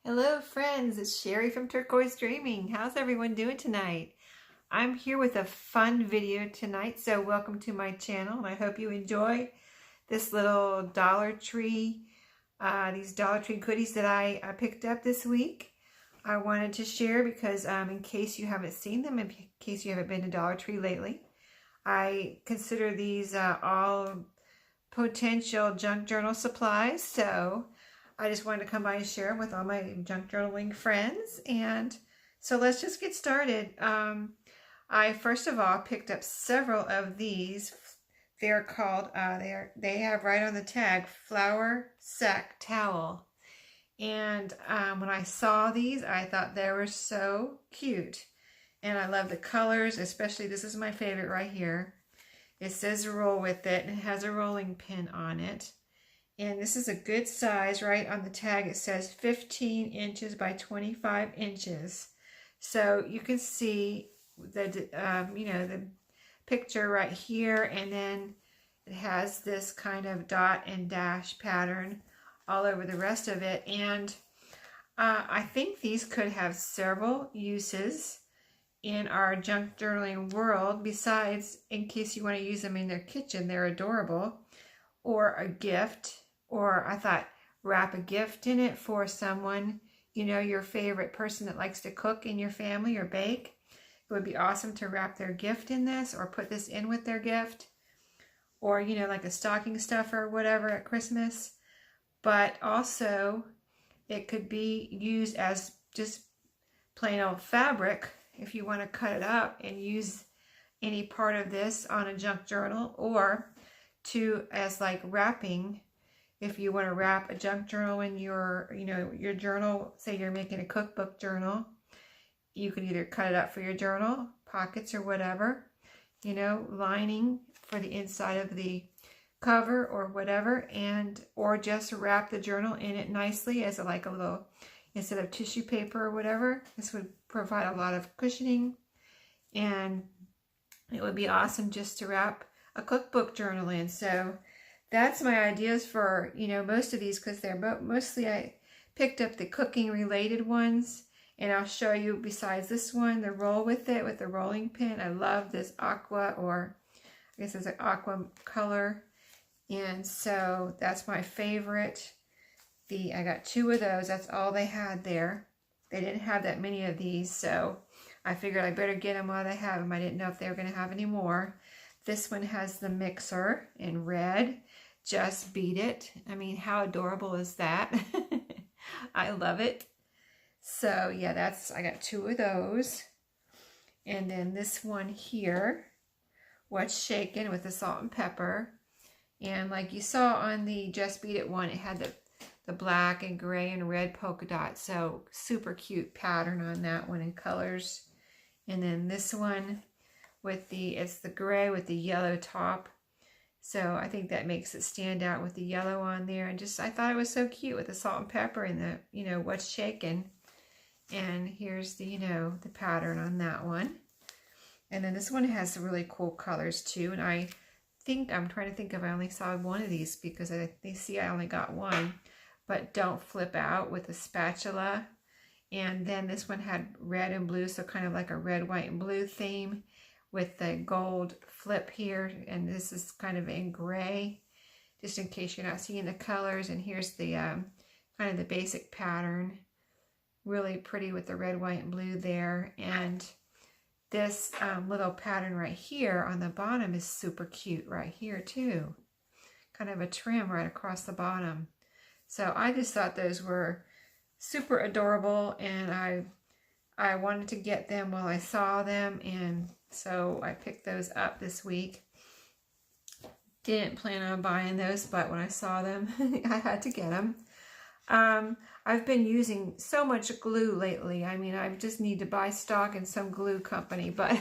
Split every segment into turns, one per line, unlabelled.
Hello friends, it's Sherry from Turquoise Dreaming. How's everyone doing tonight? I'm here with a fun video tonight, so welcome to my channel and I hope you enjoy this little Dollar Tree, these Dollar Tree goodies that I picked up this week. I wanted to share because in case you haven't seen them, in case you haven't been to Dollar Tree lately, I consider these all potential junk journal supplies, so I just wanted to come by and share them with all my junk journaling friends. And so let's just get started. I first of all picked up several of these. They're called, they have right on the tag, flour sack towel. And when I saw these, I thought they were so cute. And I love the colors, especially this is my favorite right here. It says roll with it, and it has a rolling pin on it. And this is a good size. Right on the tag it says 15 inches by 25 inches. So you can see the the picture right here, and then it has this kind of dot and dash pattern all over the rest of it. And I think these could have several uses in our junk journaling world, besides in case you want to use them in their kitchen. They're adorable. Or a gift. Or I thought, wrap a gift in it for someone, your favorite person that likes to cook in your family or bake. It would be awesome to wrap their gift in this, or put this in with their gift. Or, like a stocking stuffer or whatever at Christmas. But also, it could be used as just plain old fabric if you want to cut it up and use any part of this on a junk journal, or as like wrapping. If you want to wrap a junk journal in your journal, say you're making a cookbook journal, you can either cut it up for your journal, pockets or whatever, lining for the inside of the cover or whatever, or just wrap the journal in it nicely as a little, instead of tissue paper or whatever. This would provide a lot of cushioning, and it would be awesome just to wrap a cookbook journal in. So that's my ideas for, most of these, because they're mostly, I picked up the cooking related ones, and I'll show you besides this one, the roll with it with the rolling pin. I love this aqua, or I guess it's an aqua color, and so that's my favorite. I got two of those. That's all they had there. They didn't have that many of these, so I figured I better get them while they have them. I didn't know if they were going to have any more. This one has the mixer in red. Just beat it. I mean, how adorable is that? I love it. So yeah, I got two of those. And then this one here, what's shaken, with the salt and pepper. And like you saw on the Just Beat It one, it had the black and gray and red polka dots. So super cute pattern on that one, and colors. And then this one with it's the gray with the yellow top. So I think that makes it stand out with the yellow on there. And I thought it was so cute with the salt and pepper and the, what's shaken. And here's the, the pattern on that one. And then this one has some really cool colors too. And I'm trying to think if I only saw one of these, because they see I only got one. But don't flip out with a spatula. And then this one had red and blue, so kind of like a red, white, and blue theme, with the gold flip here, and this is kind of in gray, just in case you're not seeing the colors. And here's the kind of the basic pattern, really pretty with the red, white, and blue there. And this little pattern right here on the bottom is super cute right here too, kind of a trim right across the bottom. So I just thought those were super adorable, and I wanted to get them while I saw them, and so I picked those up this week. Didn't plan on buying those, but when I saw them, I had to get them. I've been using so much glue lately. I mean, I just need to buy stock in some glue company, but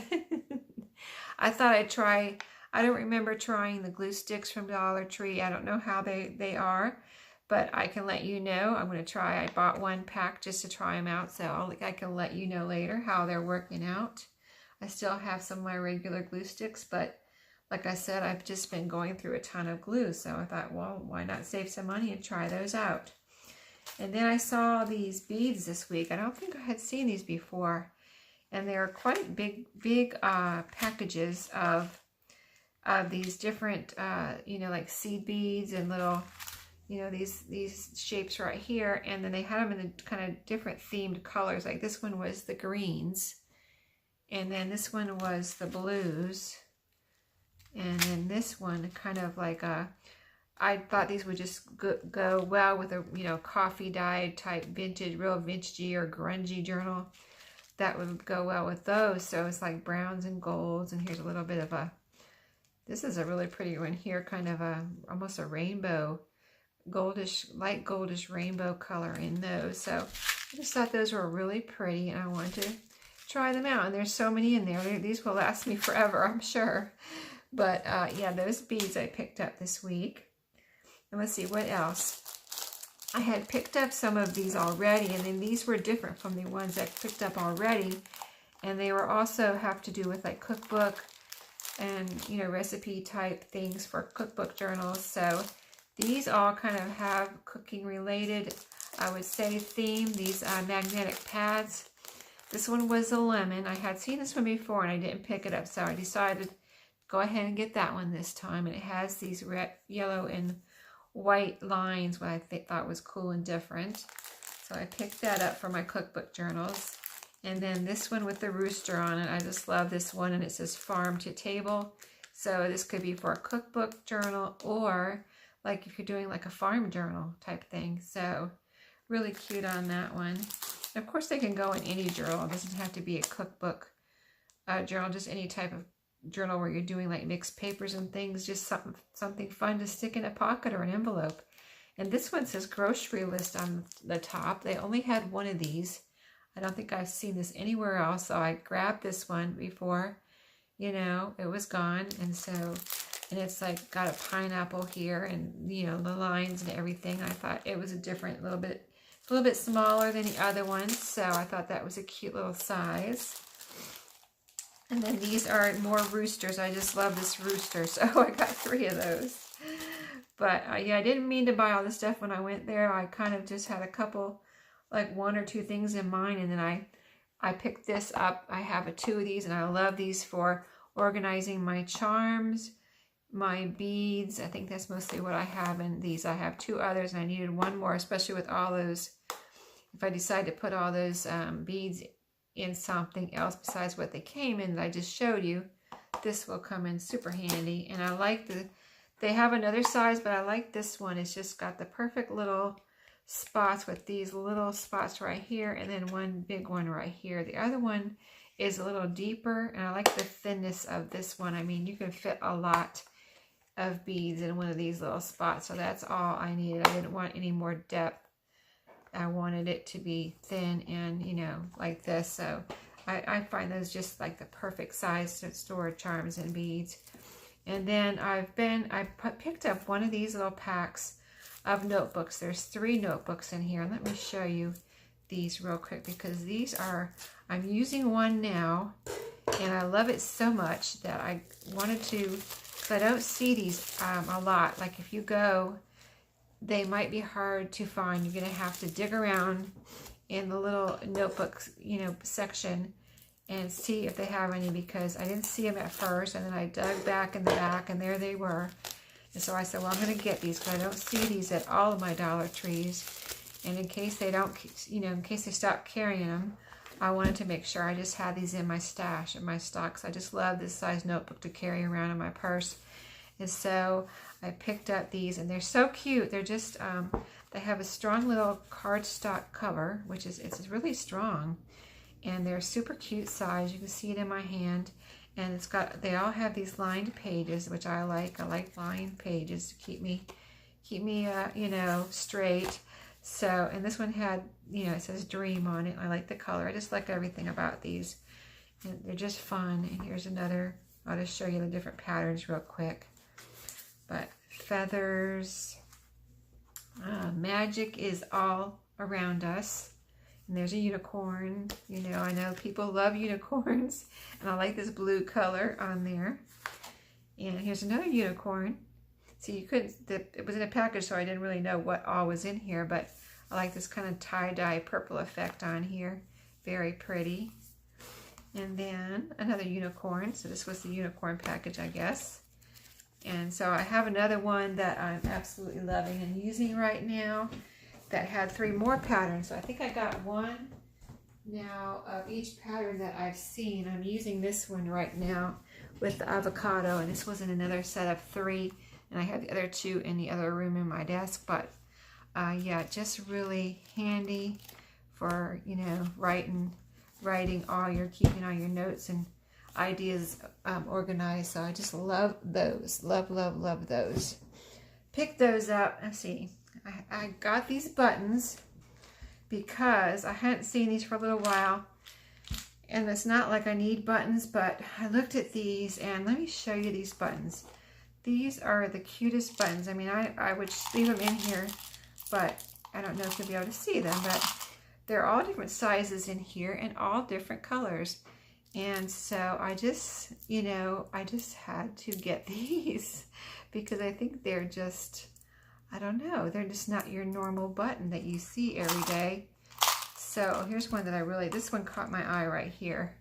I thought I'd try. I don't remember trying the glue sticks from Dollar Tree. I don't know how they are, but I can let you know. I'm going to try. I bought one pack just to try them out, so I can let you know later how they're working out. I still have some of my regular glue sticks, but like I said, I've just been going through a ton of glue, so I thought, well, why not save some money and try those out? And then I saw these beads this week. I don't think I had seen these before. And they're quite big packages of these different, you know, like seed beads and little, you know, these shapes right here. And then they had them in the kind of different themed colors. Like this one was the greens. And then this one was the blues. And then this one kind of like a, I thought these would just go well with a, you know, coffee dyed type vintage, real vintagey or grungy journal. That would go well with those. So it's like browns and golds. And here's a little bit of a, this is a really pretty one here, kind of a, almost a rainbow, goldish, light goldish rainbow color in those. So I just thought those were really pretty and I wanted to try them out. And there's so many in there. These will last me forever, I'm sure. But yeah, those beads I picked up this week. And let's see, what else? I had picked up some of these already, and then these were different from the ones I picked up already. And they were also have to do with like cookbook and, you know, recipe type things for cookbook journals. So these all kind of have cooking related, I would say, theme. These magnetic pads. This one was a lemon. I had seen this one before and I didn't pick it up, so I decided to go ahead and get that one this time. And it has these red, yellow, and white lines, what I thought was cool and different. So I picked that up for my cookbook journals. And then this one with the rooster on it, I just love this one, and it says farm to table. So this could be for a cookbook journal or like if you're doing like a farm journal type thing. So really cute on that one. And of course they can go in any journal. It doesn't have to be a cookbook journal, just any type of journal where you're doing like mixed papers and things, just something fun to stick in a pocket or an envelope. And this one says grocery list on the top. They only had one of these. I don't think I've seen this anywhere else, so I grabbed this one before, you know, it was gone. And so, and it's like got a pineapple here and, you know, the lines and everything. I thought it was a different, a little bit smaller than the other ones, so I thought that was a cute little size. And then these are more roosters. I just love this rooster, so I got 3 of those. But yeah, I didn't mean to buy all this stuff when I went there. I kind of just had a couple, like 1 or 2 things in mind, and then I picked this up. I have 2 of these, and I love these for organizing my charms, my beads. I think that's mostly what I have in these. I have 2 others, and I needed 1 more, especially with all those, if I decide to put all those beads in something else besides what they came in that I just showed you, this will come in super handy. And I like they have another size, but I like this one. It's just got the perfect little spots with these little spots right here, and then one big one right here. The other one is a little deeper, and I like the thinness of this one. I mean, you can fit a lot of beads in one of these little spots, so that's all I needed. I didn't want any more depth. I wanted it to be thin and, you know, like this. So I find those just like the perfect size to store charms and beads. And then I picked up one of these little packs of notebooks. There's 3 notebooks in here. Let me show you these real quick, because these are, I'm using one now and I love it so much that I wanted to, because I don't see these a lot. Like if you go, they might be hard to find. You're going to have to dig around in the little notebooks, you know, section and see if they have any, because I didn't see them at first, and then I dug back in the back and there they were. And so I said, well, I'm going to get these because I don't see these at all of my Dollar Trees. And in case they don't, you know, in case they stop carrying them, I wanted to make sure I just had these in my stash, in my stocks. I just love this size notebook to carry around in my purse. And so I picked up these, and they're so cute. They're just, they have a strong little cardstock cover, which is, it's really strong. And they're super cute size. You can see it in my hand. And it's got, they all have these lined pages, which I like. I like lined pages to keep me, you know, straight. So, and this one had, you know, it says dream on it. I like the color. I just like everything about these. And they're just fun. And here's another, I'll just show you the different patterns real quick. But feathers, magic is all around us. And there's a unicorn. You know, I know people love unicorns. And I like this blue color on there. And here's another unicorn. See, you couldn't, it was in a package, so I didn't really know what all was in here. But I like this kind of tie-dye purple effect on here. Very pretty. And then another unicorn. So this was the unicorn package, I guess. And so I have another one that I'm absolutely loving and using right now that had 3 more patterns. So I think I got one now of each pattern that I've seen. I'm using this one right now with the avocado, and this was in another set of 3, and I had the other 2 in the other room in my desk. But yeah, just really handy for, you know, writing all your, keeping all your notes and ideas organized. So I just love those. Love those. Pick those up. Let's see. I got these buttons because I hadn't seen these for a little while. And it's not like I need buttons, but I looked at these, and let me show you these buttons. These are the cutest buttons. I mean, I would leave them in here, but I don't know if you'll be able to see them, but they're all different sizes in here and all different colors. And so I just, you know, I just had to get these because I think they're just, I don't know, they're just not your normal button that you see every day. So here's one that I really, this one caught my eye right here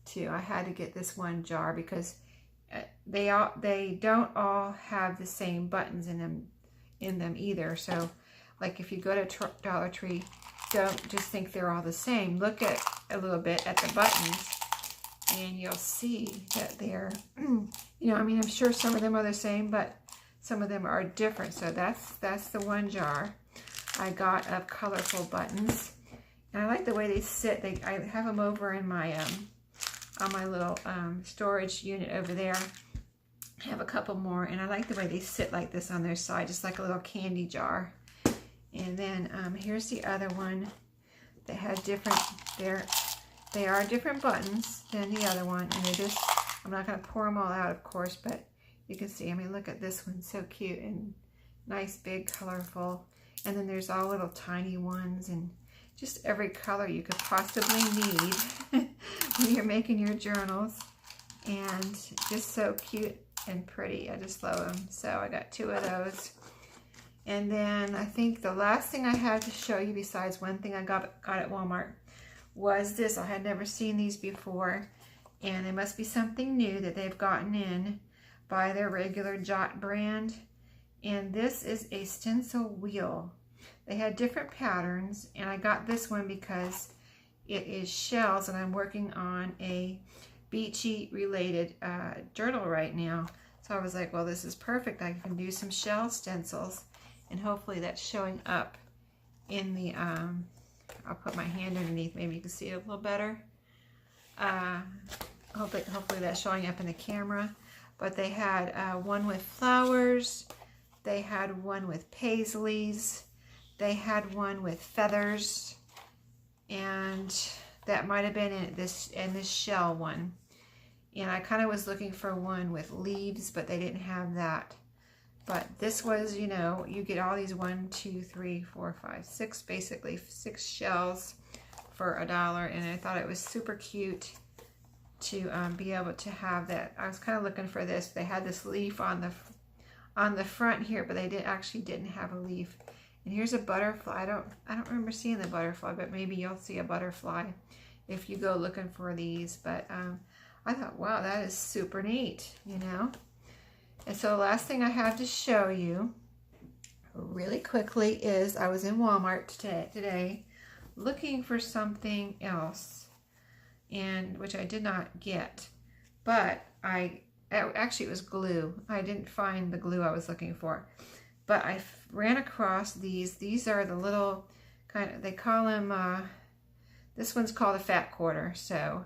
too. I had to get this one jar because they don't all have the same buttons in them either. So like if you go to Dollar Tree, don't just think they're all the same. Look at a little bit at the buttons, and you'll see that they're, you know, I mean, I'm sure some of them are the same, but some of them are different. So that's the one jar I got of colorful buttons. And I like the way they sit. I have them over in my on my little storage unit over there. I have a couple more, and I like the way they sit like this on their side, just like a little candy jar. And then here's the other one that had different, they are different buttons than the other one, and they're just, I'm not going to pour them all out, of course, but you can see, I mean, look at this one, so cute and nice, big, colorful. And then there's all little tiny ones, and just every color you could possibly need when you're making your journals. And just so cute and pretty. I just love them. So I got 2 of those. And then I think the last thing I have to show you, besides one thing I got at Walmart, was this. I had never seen these before, and it must be something new that they've gotten in by their regular Jot brand. And this is a stencil wheel. They had different patterns, and I got this one because it is shells, and I'm working on a beachy related journal right now. So I was like, well, this is perfect. I can do some shell stencils, and hopefully that's showing up in the, I'll put my hand underneath, maybe you can see it a little better. Hopefully that's showing up in the camera. But they had one with flowers, they had one with paisleys, they had one with feathers, and that might have been in this shell one. And I kind of was looking for one with leaves, but they didn't have that. But this was, you know, you get all these 1, 2, 3, 4, 5, 6, basically 6 shells for $1, and I thought it was super cute to be able to have that. I was kind of looking for this. They had this leaf on the front here, but they actually didn't have a leaf. And here's a butterfly. I don't remember seeing the butterfly, but maybe you'll see a butterfly if you go looking for these. But I thought, wow, that is super neat, you know. And so the last thing I have to show you really quickly is I was in Walmart today looking for something else, and which I did not get, but actually it was glue. I didn't find the glue I was looking for, but I ran across these. These are the little kind of, they call them, this one's called a fat quarter, so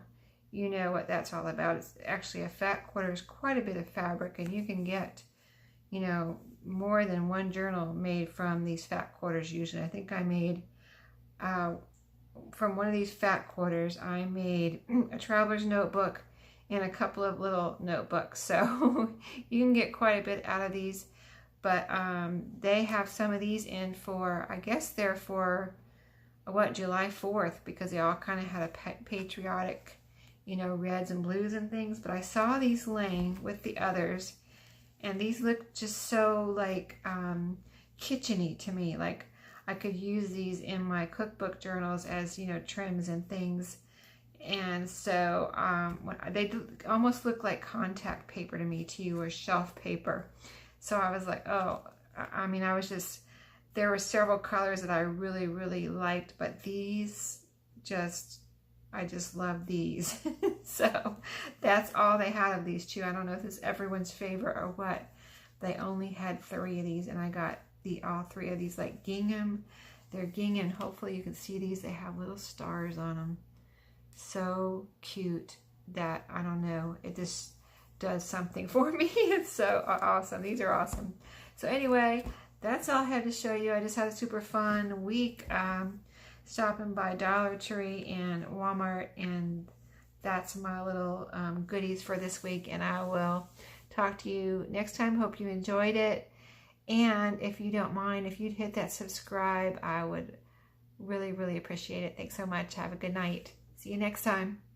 you know what that's all about. It's actually, a fat quarter is quite a bit of fabric, and you can get, you know, more than one journal made from these fat quarters usually. I think I made, from one of these fat quarters, I made a traveler's notebook and a couple of little notebooks. So you can get quite a bit out of these. But they have some of these in for, I guess they're for, what, July 4th, because they all kind of had a patriotic, you know, reds and blues and things. But I saw these laying with the others, and these look just so like kitcheny to me. Like, I could use these in my cookbook journals as, you know, trims and things. And so they almost look like contact paper to me too, or shelf paper. So I was like, oh, I mean, there were several colors that I really, really liked, but these I just love these. So that's all they had of these two. I don't know if it's everyone's favorite or what. They only had 3 of these, and I got all 3 of these like gingham. They're gingham. Hopefully you can see these. They have little stars on them. So cute that, I don't know, it just does something for me. It's so awesome. These are awesome. So anyway, that's all I had to show you. I just had a super fun week stopping by Dollar Tree and Walmart, and that's my little goodies for this week, and I will talk to you next time. Hope you enjoyed it, and if you don't mind, if you'd hit that subscribe, I would really, really appreciate it. Thanks so much. Have a good night. See you next time.